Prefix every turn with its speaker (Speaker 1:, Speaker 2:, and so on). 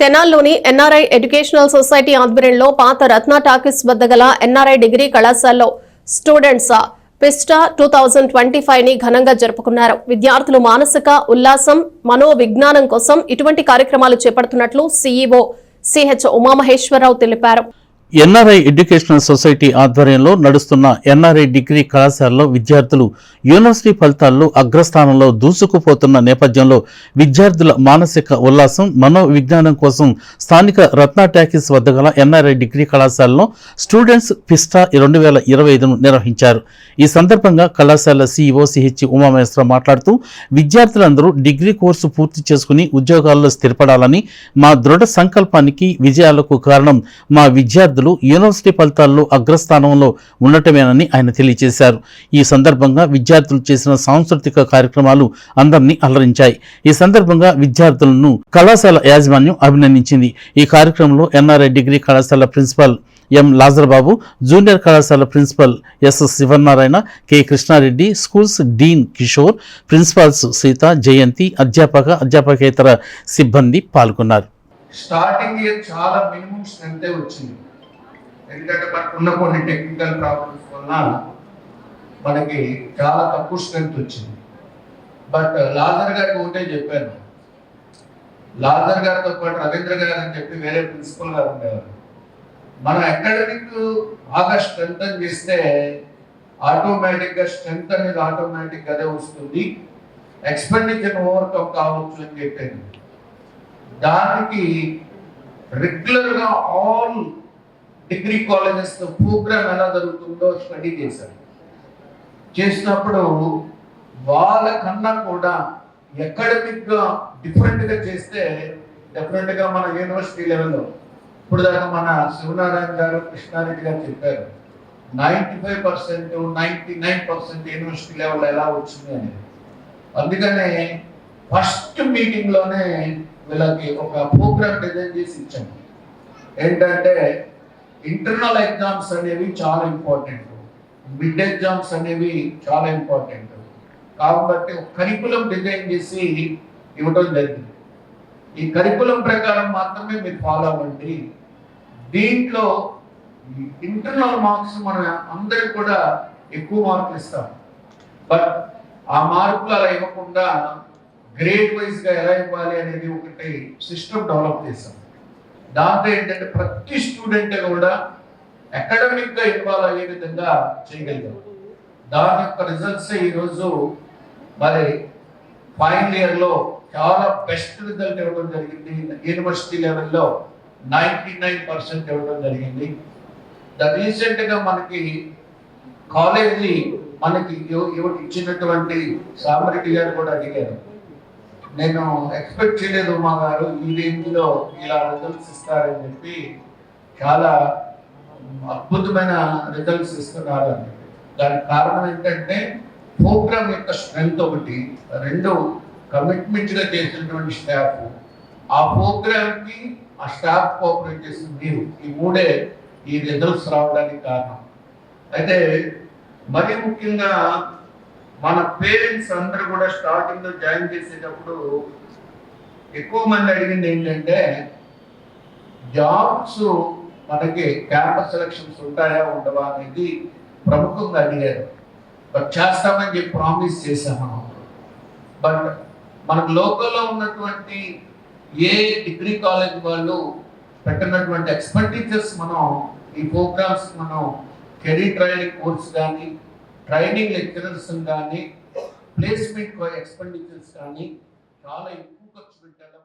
Speaker 1: తెనాల్లోని NRI educational society ఆధ్వర్యంలో పాత రత్న talkies వద్ద గల ఎన్ఆర్ఐ డిగ్రీ కళాశాలలో స్టూడెంట్స్ పిస్టా 2025 ని ఘనంగా జరుపుకున్నారు. విద్యార్థులు మానసిక ఉల్లాసం, మనోవిజ్ఞానం కోసం ఇటువంటి కార్యక్రమాలు చేపడుతున్నట్లు సీఈఓ సిహెచ్ ఉమామహేశ్వరరావు తెలిపారు.
Speaker 2: ఎన్ఆర్ఐ ఎడ్యుకేషనల్ సొసైటీ ఆధ్వర్యంలో నడుస్తున్న ఎన్ఆర్ఐ డిగ్రీ కళాశాలలో విద్యార్థులు యూనివర్సిటీ ఫలితాల్లో అగ్రస్థానంలో దూసుకుపోతున్న నేపథ్యంలో విద్యార్థుల మానసిక ఉల్లాసం, మనోవిజ్ఞానం కోసం స్థానిక రత్న టాకీస్ వద్ద గల ఎన్ఆర్ఐ డిగ్రీ కళాశాలలో స్టూడెంట్స్ పిస్టా 2025ను నిర్వహించారు. ఈ సందర్భంగా కళాశాల సీఈఓ సిహెచ్ ఉమామహేశ్వరరావు మాట్లాడుతూ విద్యార్థులందరూ డిగ్రీ కోర్సు పూర్తి చేసుకుని ఉద్యోగాల్లో స్థిరపడాలని, మా దృఢ సంకల్పానికి విజయాలకు కారణం మా విద్యార్థులు యూనివర్సిటీ ఫలితాల్లో అగ్రస్థానంలో ఉండటమేనని ఆయన తెలియజేశారు. ఈ సందర్భంగా విద్యార్థులు చేసిన సాంస్కృతిక కార్యక్రమాలు అందరినీ అలరించాయి. ఈ సందర్భంగా విద్యార్థులను కళాశాల యాజమాన్యం అభినందించింది. ఈ కార్యక్రమంలో ఎన్ఆర్ఐ డిగ్రీ కళాశాల ప్రిన్సిపల్ ఎం లాజర్బాబు, జూనియర్ కళాశాల principal S Sivanarayana, K Krishnareddy, schools dean Kishore, principals Seetha, Jayanthi, అధ్యాపకేతర సిబ్బంది పాల్గొన్నారు.
Speaker 3: స్టార్టింగ్ ఇయర్ చాలా మినిమం స్ట్రెంత్ వచ్చింది. ఎందుకంటే మనకు ఉన్న కొన్ని టెక్నికల్ ప్రాబ్లమ్స్ వల్ల మనకి చాలా తక్కువ స్ట్రెంత్ వచ్చింది. బట్ లాజర్ గారికి ఒకటే చెప్పాను, లాజర్ గారితో పాటు రవీంద్ర గారు అని చెప్పి వేరే ప్రిన్సిపల్ గారు ఉండేవారు. మనం అకాడమిక్ బాగా స్ట్రెంత్ చేస్తే ఆటోమేటిక్గా స్ట్రెంత్ అనేది ఆటోమేటిక్గా అదే వస్తుంది, ఎక్స్పెండిచర్ ఓవర్కమ్ కావచ్చు అని చెప్పాను. దానికి రెగ్యులర్గా ఆల్ డిగ్రీ కాలేజెస్ ప్రోగ్రామ్ ఎలా జరుగుతుందో స్టడీ చేశారు. చేసినప్పుడు వాళ్ళకన్నా కూడా అకాడమిక్గా డిఫరెంట్గా చేస్తే డెఫినెట్గా మన యూనివర్సిటీ లెవెల్లో ఇప్పుడు దాకా మన శివనారాయణ గారు, కృష్ణారెడ్డి గారు చెప్పారు 95%, 99% యూనివర్సిటీ లెవెల్ ఎలా వచ్చింది అనేది. అందుకనే ఫస్ట్ మీటింగ్లోనే వీళ్ళకి ఒక ప్రోగ్రామ్ డిజైన్ చేసి ఇచ్చాము. ఏంటంటే ఇంటర్నల్ ఎగ్జామ్స్ అనేవి చాలా ఇంపార్టెంట్, మిడ్ ఎగ్జామ్స్ అనేవి చాలా ఇంపార్టెంట్ కాబట్టి ఒక కరికులం డిజైన్ చేసి ఇవ్వడం జరిగింది. ఈ కరికులం ప్రకారం మాత్రమే మీరు ఫాలో అవ్వండి. దీంట్లో ఇంటర్నల్ మార్క్స్ మనం అందరికి కూడా ఎక్కువ మార్కులు ఇస్తాం, బట్ ఆ మార్కులు అలా ఇవ్వకుండా గ్రేడ్ వైజ్గా ఎలా ఇవ్వాలి అనేది ఒకటి సిస్టమ్ డెవలప్ చేశాం. దాంతో ఏంటంటే ప్రతి స్టూడెంట్ కూడా అకాడమిక్గా ఇన్వాల్వ్ అయ్యే విధంగా చేయగలిగాం. దాని యొక్క రిజల్ట్స్ ఈరోజు మరి ఫైనల్ ఇయర్లో చాలా బెస్ట్ రిజల్ట్ ఇవ్వడం జరిగింది. యూనివర్సిటీ లెవెల్లో 99% ఇవ్వడం జరిగింది. రీసెంట్గా మనకి కాలేజీ మనకి ఇచ్చినటువంటి సామరెడ్డి గారు కూడా అడిగారు, నేను ఎక్స్పెక్ట్ చేయలేదు ఉమా గారు ఈ రేంజ్లో ఇలా రిజల్ట్స్ ఇస్తారని చెప్పి, చాలా అద్భుతమైన రిజల్ట్స్ ఇస్తున్నారు అని. దానికి కారణం ఏంటంటే ప్రోగ్రామ్ యొక్క స్ట్రెంగ్త్ ఒకటి, రెండు కమిట్మెంట్గా చేసినటువంటి స్టాఫ్, ఆ ప్రోగ్రామ్కి ఆ స్టాఫ్ కోఆపరేట్ చేసిన మీరు, ఈ మూడే ఈ రిజల్ట్స్ రావడానికి కారణం. అయితే మరీ ముఖ్యంగా మన పేరెంట్స్ అందరూ కూడా స్టార్టింగ్లో జాయిన్ చేసేటప్పుడు ఎక్కువ మంది అడిగింది ఏంటంటే జాబ్స్ మనకి క్యాంపస్ సెలక్షన్స్ ఉంటాయా ఉండవా అనేది ప్రముఖంగా అడిగారు. బట్ చేస్తామని చెప్పి ప్రామిస్ చేశాము. బట్ మనకు లోకల్లో ఉన్నటువంటి ఏ డిగ్రీ కాలేజ్ వాళ్ళు పెట్టినటువంటి ఎక్స్పెండిచర్స్ మనం ఈ ప్రోగ్రామ్స్ మనం కెరీర్ ట్రైనింగ్ కోర్స్ కానీ, ట్రైనింగ్ లెక్చరర్స్ కానీ, ప్లేస్మెంట్ ఎక్స్పెండిచర్స్ కానీ చాలా ఎక్కువ ఖర్చు పెట్టాలి.